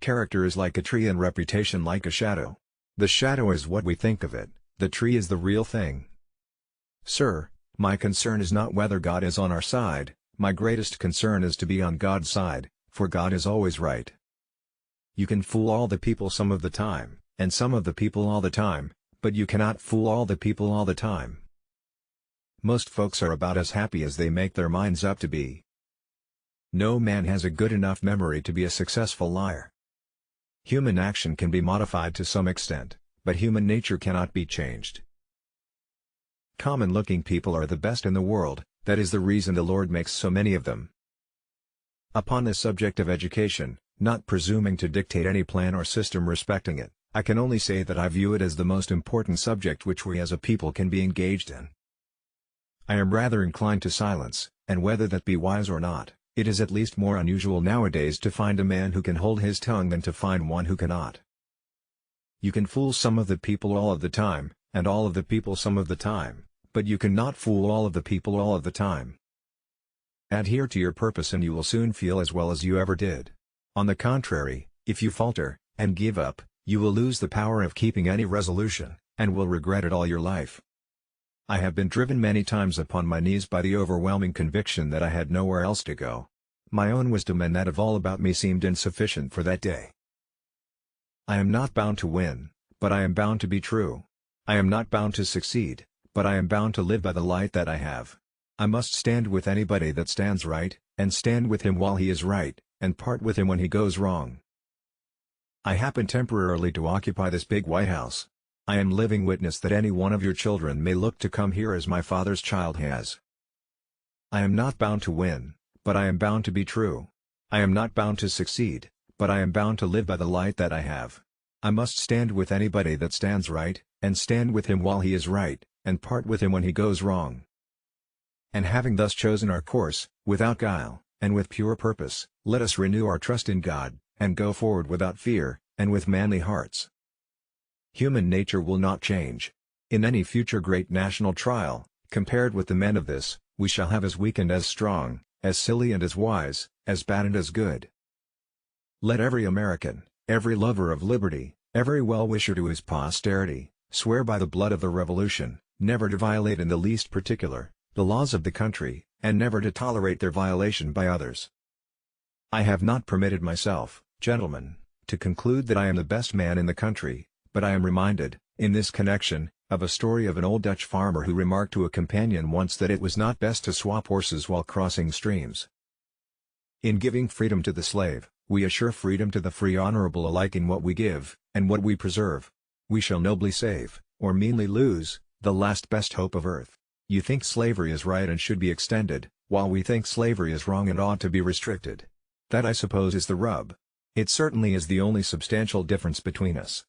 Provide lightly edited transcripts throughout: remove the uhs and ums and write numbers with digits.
Character is like a tree and reputation like a shadow. The shadow is what we think of it, the tree is the real thing. Sir, my concern is not whether God is on our side, my greatest concern is to be on God's side, for God is always right. You can fool all the people some of the time, and some of the people all the time, but you cannot fool all the people all the time. Most folks are about as happy as they make their minds up to be. No man has a good enough memory to be a successful liar. Human action can be modified to some extent, but human nature cannot be changed. Common-looking people are the best in the world, that is the reason the Lord makes so many of them. Upon the subject of education, not presuming to dictate any plan or system respecting it, I can only say that I view it as the most important subject which we as a people can be engaged in. I am rather inclined to silence, and whether that be wise or not, it is at least more unusual nowadays to find a man who can hold his tongue than to find one who cannot. You can fool some of the people all of the time, and all of the people some of the time, but you cannot fool all of the people all of the time. Adhere to your purpose and you will soon feel as well as you ever did. On the contrary, if you falter, and give up, you will lose the power of keeping any resolution, and will regret it all your life. I have been driven many times upon my knees by the overwhelming conviction that I had nowhere else to go. My own wisdom and that of all about me seemed insufficient for that day. I am not bound to win, but I am bound to be true. I am not bound to succeed, but I am bound to live by the light that I have. I must stand with anybody that stands right, and stand with him while he is right, and part with him when he goes wrong. I happen temporarily to occupy this big White House. I am living witness that any one of your children may look to come here as my father's child has. I am not bound to win, but I am bound to be true. I am not bound to succeed, but I am bound to live by the light that I have. I must stand with anybody that stands right, and stand with him while he is right, and part with him when he goes wrong. And having thus chosen our course, without guile, and with pure purpose, let us renew our trust in God, and go forward without fear, and with manly hearts. Human nature will not change. In any future great national trial, compared with the men of this, we shall have as weak and as strong, as silly and as wise, as bad and as good. Let every American, every lover of liberty, every well-wisher to his posterity, swear by the blood of the Revolution, never to violate in the least particular, the laws of the country, and never to tolerate their violation by others. I have not permitted myself, gentlemen, to conclude that I am the best man in the country, but I am reminded, in this connection, of a story of an old Dutch farmer who remarked to a companion once that it was not best to swap horses while crossing streams. In giving freedom to the slave, we assure freedom to the free honorable alike in what we give, and what we preserve. We shall nobly save, or meanly lose, the last best hope of earth. You think slavery is right and should be extended, while we think slavery is wrong and ought to be restricted. That I suppose is the rub. It certainly is the only substantial difference between us.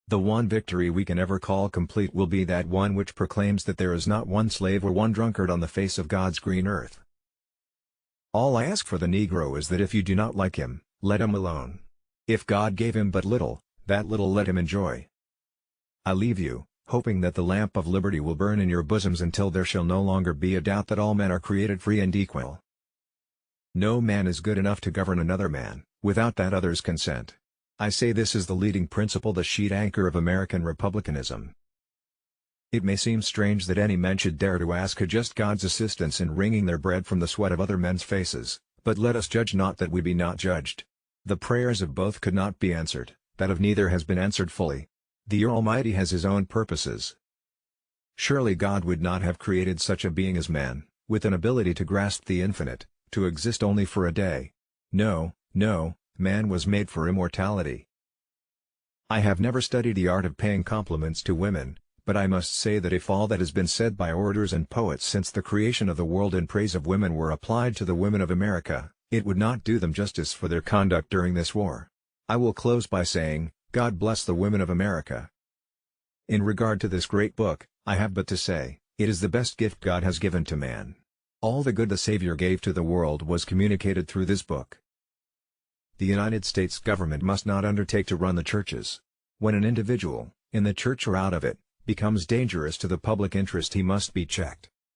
The one victory we can ever call complete will be that one which proclaims that there is not one slave or one drunkard on the face of God's green earth. All I ask for the Negro is that if you do not like him, let him alone. If God gave him but little, that little let him enjoy. I leave you, hoping that the lamp of liberty will burn in your bosoms until there shall no longer be a doubt that all men are created free and equal. No man is good enough to govern another man, without that other's consent. I say this is the leading principle, the sheet anchor of American republicanism. It may seem strange that any men should dare to ask a just God's assistance in wringing their bread from the sweat of other men's faces, but let us judge not that we be not judged. The prayers of both could not be answered, that of neither has been answered fully. The Almighty has His own purposes. Surely God would not have created such a being as man, with an ability to grasp the infinite, to exist only for a day. No, no, man was made for immortality. I have never studied the art of paying compliments to women, but I must say that if all that has been said by orators and poets since the creation of the world in praise of women were applied to the women of America, it would not do them justice for their conduct during this war. I will close by saying, God bless the women of America. In regard to this great book, I have but to say, it is the best gift God has given to man. All the good the Savior gave to the world was communicated through this book. The United States government must not undertake to run the churches. When an individual, in the church or out of it, becomes dangerous to the public interest, he must be checked.